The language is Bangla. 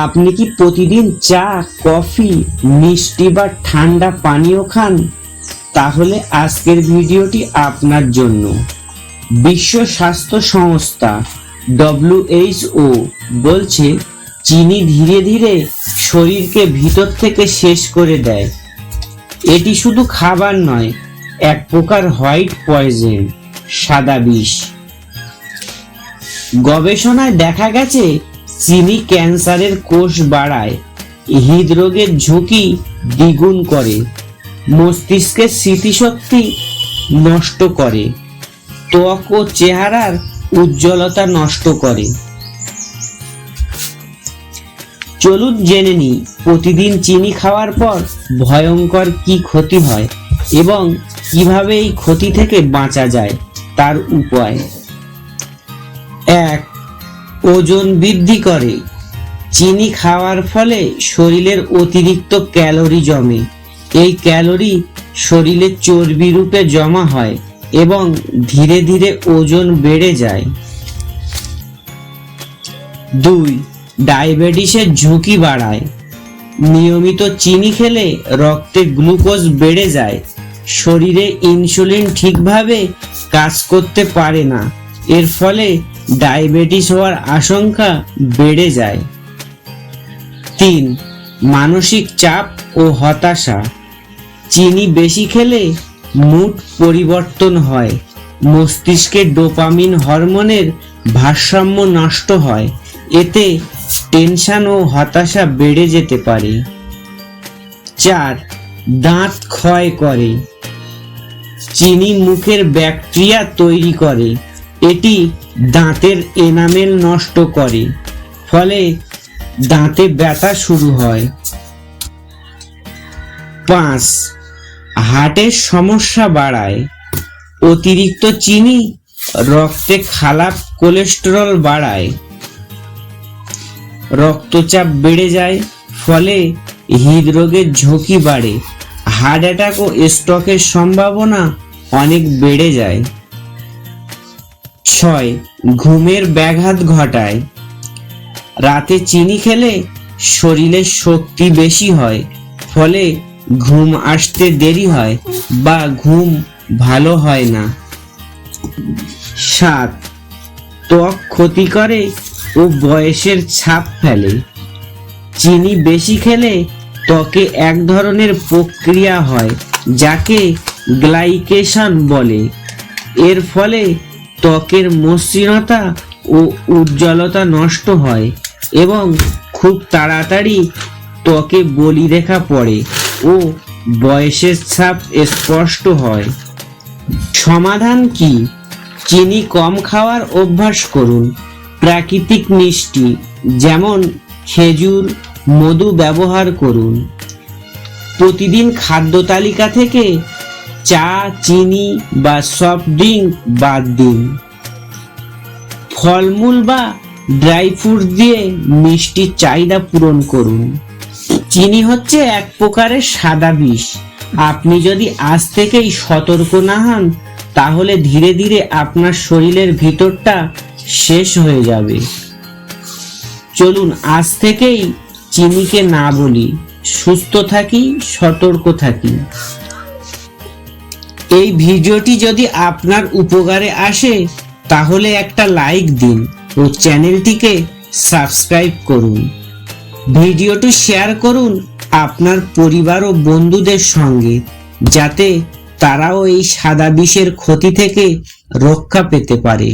আপনি কি প্রতিদিন চা, কফি, মিষ্টি বা ঠান্ডা পানীয় খান? তাহলে আজকের ভিডিওটি আপনার জন্য। বিশ্ব স্বাস্থ্য সংস্থা WHO বলছে চিনি ধীরে ধীরে শরীরকে ভিতর থেকে শেষ করে দেয়। এটি শুধু খাবার নয়, এক প্রকার হোয়াইট পয়জন, সাদা বিষ। গবেষণায় দেখা গেছে চিনি ক্যান্সারের কোষ বাড়ায়, হৃদরোগের ঝুঁকি দ্বিগুণ করে, মস্তিষ্কের স্মৃতিশক্তি নষ্ট করে, ত্বক ও চেহারার উজ্জ্বলতা নষ্ট করে। চলুন জেনে নিই প্রতিদিন চিনি খাওয়ার পর ভয়ঙ্কর কি ক্ষতি হয় এবং কিভাবে এই ক্ষতি থেকে বাঁচা যায় তার উপায়। 1. ওজন বৃদ্ধি করে। চিনি খাওয়ার ফলে শরীরের অতিরিক্ত ক্যালোরি জমে। এই ক্যালোরি শরীরে চর্বি রূপে জমা হয় এবং ধীরে ধীরে ওজন বেড়ে যায়। 2. ডায়াবেটিসের ঝুঁকি বাড়ায়। নিয়মিত চিনি খেলে রক্তে গ্লুকোজ বেড়ে যায়, শরীরে ইনসুলিন ঠিকভাবে কাজ করতে পারে না, এর ফলে ডায়াবেটিস হওয়ার আশঙ্কা বেড়ে যায়। 3. মানসিক চাপ ও হতাশা। চিনি বেশি খেলে মুড পরিবর্তন হয়, মস্তিষ্কে ডোপামিন হরমোনের ভারসাম্য নষ্ট হয়, এতে টেনশন ও হতাশা বেড়ে যেতে পারে। 4. দাঁত ক্ষয় করে। চিনি মুখের ব্যাকটেরিয়া তৈরি করে, এটি দাঁতের এনামেল নষ্ট করে, ফলে দাঁতে ব্যথা শুরু হয়। 5. হার্টের সমস্যা বাড়ায়। অতিরিক্ত চিনি রক্তে খারাপ কোলেস্টেরল বাড়ায়, রক্তচাপ বেড়ে যায়, ফলে হৃদরোগের ঝুঁকি বাড়ে, হার্ট অ্যাটাক ও স্ট্রোকের সম্ভাবনা অনেক বেড়ে যায়। 6. ঘুমের ব্যাঘাত ঘটায়। রাতে চিনি খেলে শরীরে শক্তি বেশি হয়, ফলে ঘুম আসতে দেরি হয় বা ঘুম ভালো হয় না। 7. ত্বক ক্ষতি করে ও বয়সের ছাপ ফেলে। চিনি বেশি খেলে ত্বকে এক ধরনের প্রক্রিয়া হয় যাকে গ্লাইকেশন বলে, এর ফলে ত্বকের মসৃণতা ও উজ্জ্বলতা নষ্ট হয় এবং খুব তাড়াতাড়ি ত্বকে বলিরেখা পড়ে ও বয়সের ছাপ স্পষ্ট হয়। সমাধান কি? চিনি কম খাওয়ার অভ্যাস করুন। প্রাকৃতিক মিষ্টি যেমন খেজুর, মধু ব্যবহার করুন। প্রতিদিন খাদ্য তালিকা থেকে চা, চিনি বা সফট ড্রিঙ্ক বাদ দিন। ফলমূল বা ড্রাই ফ্রুট দিয়ে মিষ্টির চাহিদা পূরণ করুন। চিনি হচ্ছে এক প্রকারের সাদা বিষ। আপনি যদি আজ থেকেই সতর্ক না হন, তাহলে ধীরে ধীরে আপনার শরীরের ভিতরটা শেষ হয়ে যাবে। চলুন আজ থেকেই চিনিকে না বলি, সুস্থ থাকি, সতর্ক থাকি। এই ভিডিওটি যদি আপনার উপকারে আসে তাহলে একটা লাইক দিন ও চ্যানেলটিকে সাবস্ক্রাইব করুন। ভিডিওটি শেয়ার করুন আপনার পরিবার ও বন্ধুদের সঙ্গে, যাতে তারাও এই সাদা বিষের ক্ষতি থেকে রক্ষা পেতে পারে।